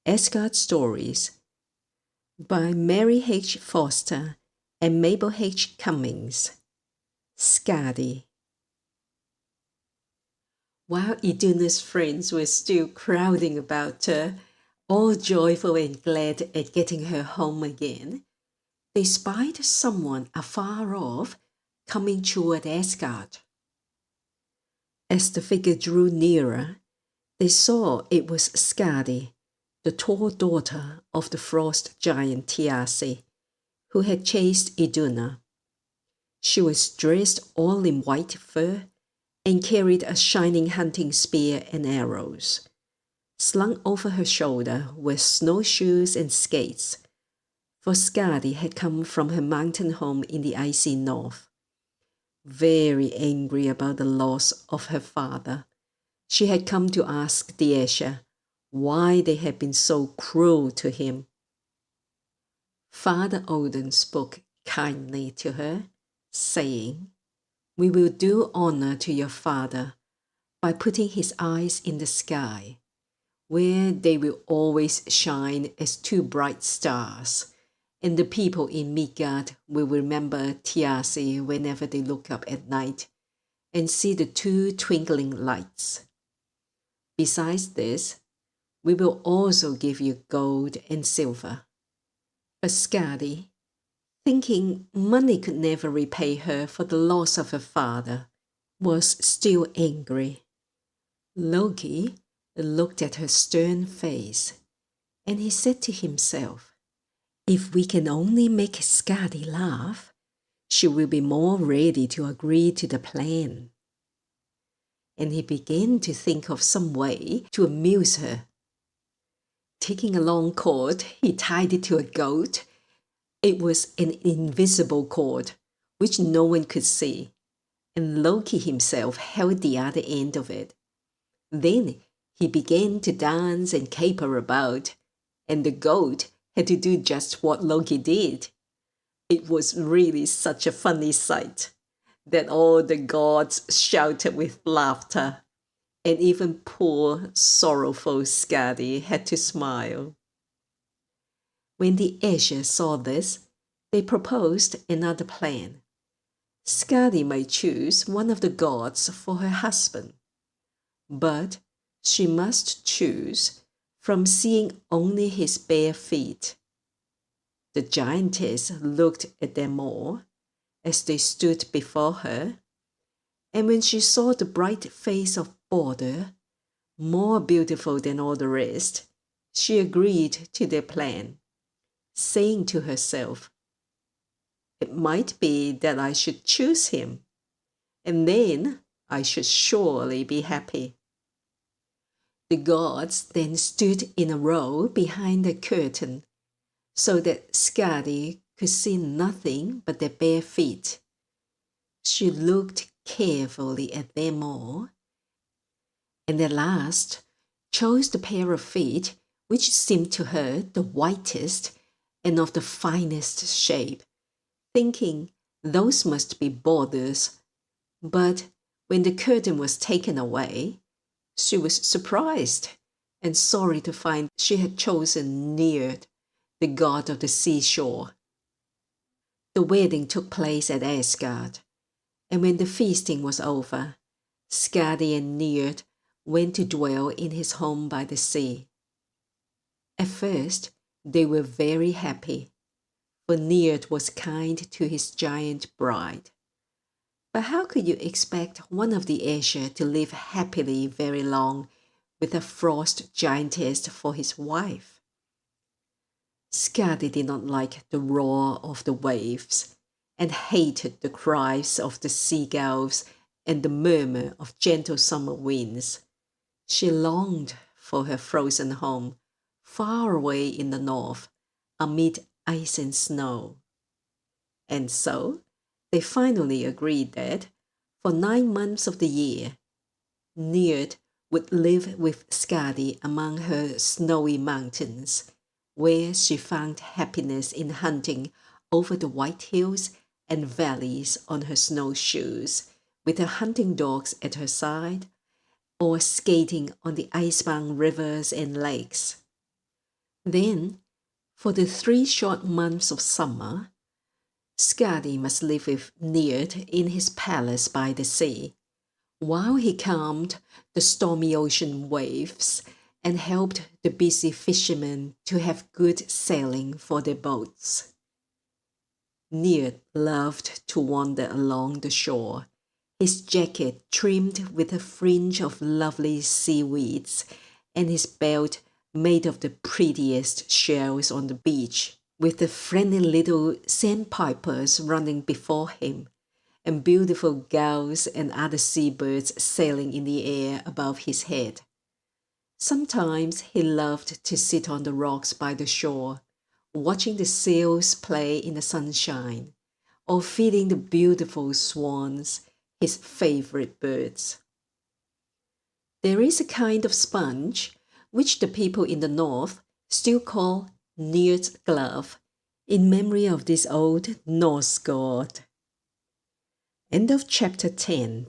Asgard Stories by Mary H. Foster and Mabel H. Cummings. Skadi. While Iduna's friends were still crowding about her, all joyful and glad at getting her home again, they spied someone afar off coming toward Asgard. As the figure drew nearer, they saw it was Skadi, the tall daughter of the frost giant Thiassi, who had chased Iduna. She was dressed all in white fur and carried a shining hunting spear and arrows. Slung over her shoulder were snowshoes and skates, for Skadi had come from her mountain home in the icy north. Very angry about the loss of her father, she had come to ask the Ægir why they had been so cruel to him. Father Odin spoke kindly to her, saying, "We will do honor to your father by putting his eyes in the sky, where they will always shine as two bright stars, and the people in Midgard will remember Thiassi whenever they look up at night and see the two twinkling lights. Besides this, we will also give you gold and silver." But Skadi, thinking money could never repay her for the loss of her father, was still angry. Loki looked at her stern face, and he said to himself, "If we can only make Skadi laugh, she will be more ready to agree to the plan." And he began to think of some way to amuse her. Taking a long cord, he tied it to a goat. It was an invisible cord, which no one could see, and Loki himself held the other end of it. Then he began to dance and caper about, and the goat had to do just what Loki did. It was really such a funny sight that all the gods shouted with laughter, and even poor, sorrowful Skadi had to smile. When the Ægir saw this, they proposed another plan. Skadi might choose one of the gods for her husband, but she must choose from seeing only his bare feet. The giantess looked at them all as they stood before her, and when she saw the bright face of Baldur, more beautiful than all the rest, she agreed to their plan, saying to herself, "It might be that I should choose him, and then I should surely be happy." The gods then stood in a row behind the curtain, so that Skadi could see nothing but their bare feet. She looked carefully at them all, and at last chose the pair of feet which seemed to her the whitest and of the finest shape, thinking those must be Baldur's. But when the curtain was taken away, she was surprised and sorry to find she had chosen Njord, the god of the seashore. The wedding took place at Asgard, and when the feasting was over, Skadi and Njord went to dwell in his home by the sea. At first, they were very happy, for Njord was kind to his giant bride. But how could you expect one of the Ægir to live happily very long with a frost giantess for his wife? Skadi did not like the roar of the waves, and hated the cries of the seagulls and the murmur of gentle summer winds. She longed for her frozen home, far away in the north, amid ice and snow. And so they finally agreed that, for 9 months of the year, Njord would live with Skadi among her snowy mountains, where she found happiness in hunting over the white hills and valleys on her snowshoes, with her hunting dogs at her side, or skating on the icebound rivers and lakes. Then, for the 3 short months of summer, Skadi must live with Njord in his palace by the sea, while he calmed the stormy ocean waves and helped the busy fishermen to have good sailing for their boats. Njord loved to wander along the shore, his jacket trimmed with a fringe of lovely seaweeds, and his belt made of the prettiest shells on the beach, with the friendly little sandpipers running before him, and beautiful gulls and other seabirds sailing in the air above his head. Sometimes he loved to sit on the rocks by the shore, watching the seals play in the sunshine, or feeding the beautiful swans, his favorite birds. There is a kind of sponge which the people in the north still call Njord's glove, in memory of this old Norse god. End of chapter 10.